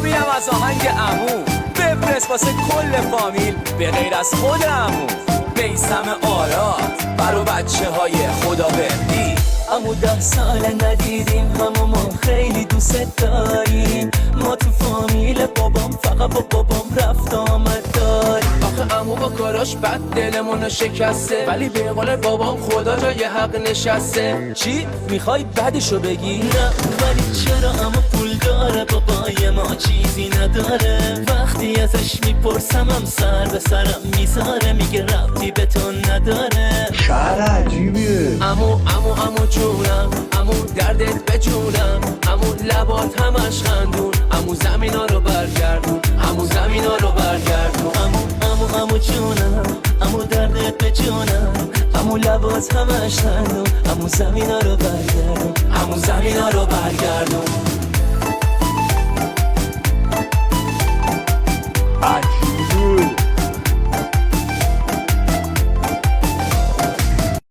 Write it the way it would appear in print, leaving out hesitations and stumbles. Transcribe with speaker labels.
Speaker 1: میرم از آهنگ عمو بفرست واسه کل فامیل به غیر از خود عمو میثم آراد برا بچه های خدا بندی.
Speaker 2: عمو 10 سال ندیدیم همو ما خیلی دوست داریم ما تو فامیل بابام فقط با بابام رفت آمد داریم.
Speaker 3: آخه عمو با کاراش بد دلمونو شکسته ولی به قول بابام خدا جای حق نشسته.
Speaker 1: چی؟ میخوای بدشو بگی؟
Speaker 2: نه ولی چرا عمو پول داره بابای ما چیزی نداره وقتی ازش میپرسم هم سر به سرم میذاره میگه ربطی به تو نداره.
Speaker 4: شعر عجیبیه.
Speaker 3: عمو جونم عمو دردت به جونم عمو لبات همش خندون عمو زمینا رو برگردون عمو زمینا رو برگردون.
Speaker 2: عمو جونم عمو دردت به جونم عمو لباس همش خندون عمو زمینا رو برگردون
Speaker 3: عمو زمینا رو برگردون.